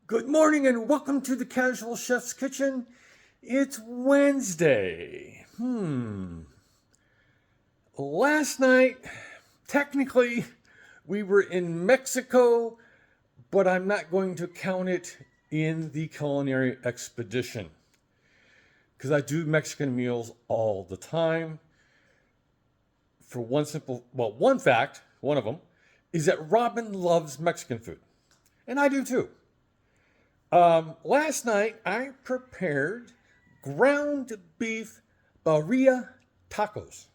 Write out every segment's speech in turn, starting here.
Good morning and welcome to the Casual Chef's Kitchen. It's Wednesday. Last night, technically, we were in Mexico, but I'm not going to count it in the culinary expedition because I do Mexican meals all the time. For one fact, one of them, is that Robin loves Mexican food, and I do too. Last night I prepared ground beef birria tacos.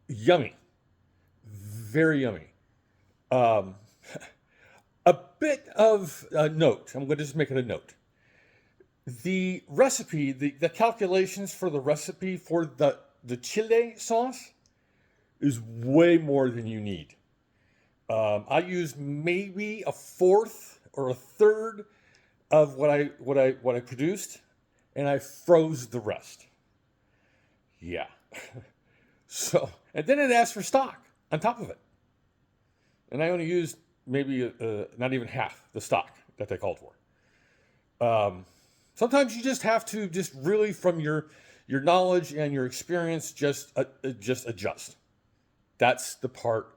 Yummy. Very yummy. Um, a bit of a note. I'm going to just make it a note. The recipe, the calculations for the recipe for the chile sauce is way more than you need. I used maybe a fourth or a third of what I produced, and I froze the rest. Yeah. And then it asked for stock on top of it, and I only used maybe not even half the stock that they called for. Sometimes you just have to really from your knowledge and your experience just adjust. That's the part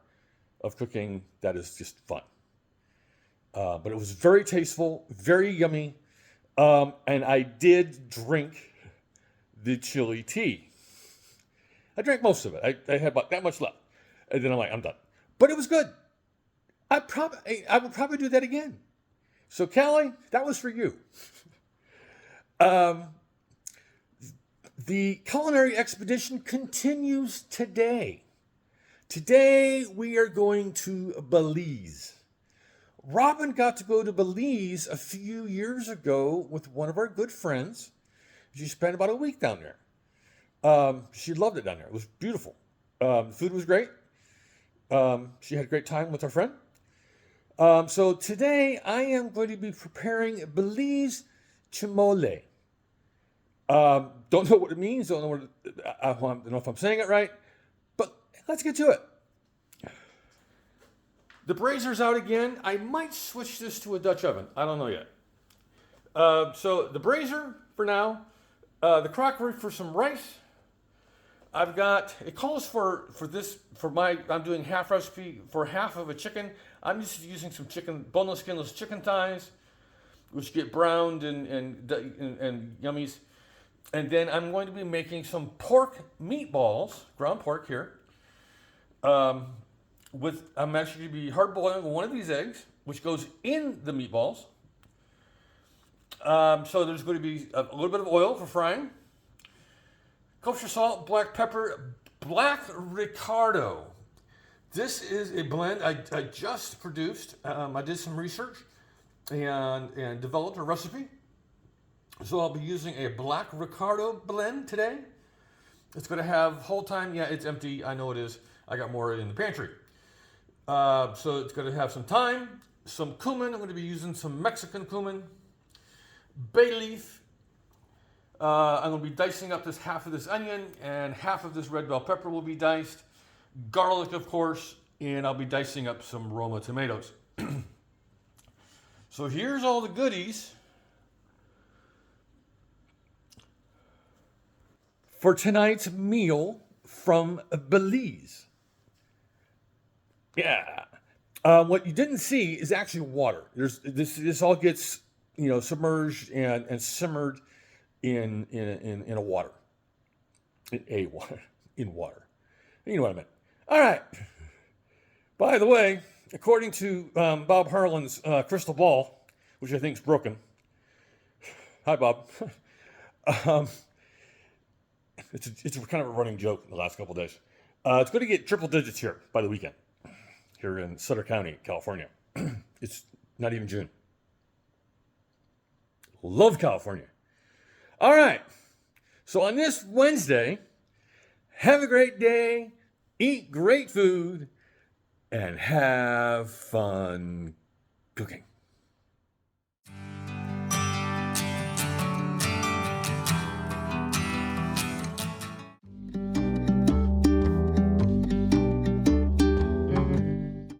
of cooking that is just fun. But it was very tasteful, very yummy, and I did drink the chili tea. I drank most of it. I had about that much left, and then I'm done. But it was good. I would probably do that again. So Callie, that was for you. The culinary expedition continues today. Today we are going to Belize. Robin got to go to Belize a few years ago with one of our good friends. She spent about a week down there. She loved it down there. It was beautiful. The food was great. She had a great time with our friend. So today I am going to be preparing Belize Chimole. Don't know what it means. I don't know if I'm saying it right. But let's get to it. The brazer's out again. I might switch this to a Dutch oven. I don't know yet. So the brazier for now. The crockery for some rice. I've got, it calls for I'm doing half recipe for half of a chicken. I'm just using some boneless, skinless chicken thighs, which get browned and yummies. And then I'm going to be making some pork meatballs, ground pork here. I'm actually going to be hard boiling one of these eggs, which goes in the meatballs. So there's going to be a little bit of oil for frying. Kosher salt, black pepper, black Ricardo. This is a blend I just produced. I did some research and developed a recipe. So I'll be using a black Ricardo blend today. It's going to have whole thyme. Yeah, it's empty. I know it is. I got more in the pantry. So it's going to have some thyme, some cumin. I'm going to be using some Mexican cumin, bay leaf. I'm going to be dicing up half of this onion, and half of this red bell pepper will be diced. Garlic, of course, and I'll be dicing up some Roma tomatoes. So here's all the goodies for tonight's meal from Belize. Yeah. What you didn't see is actually water. This all gets submerged and simmered in a water. In water. You know what I meant. All right. By the way, according to Bob Harlan's crystal ball, which I think is broken. Hi, Bob. It's kind of a running joke in the last couple of days. It's going to get triple digits here by the weekend, here in Sutter County, California. It's not even June. Love California. All right. So on this Wednesday, have a great day, eat great food, and have fun cooking.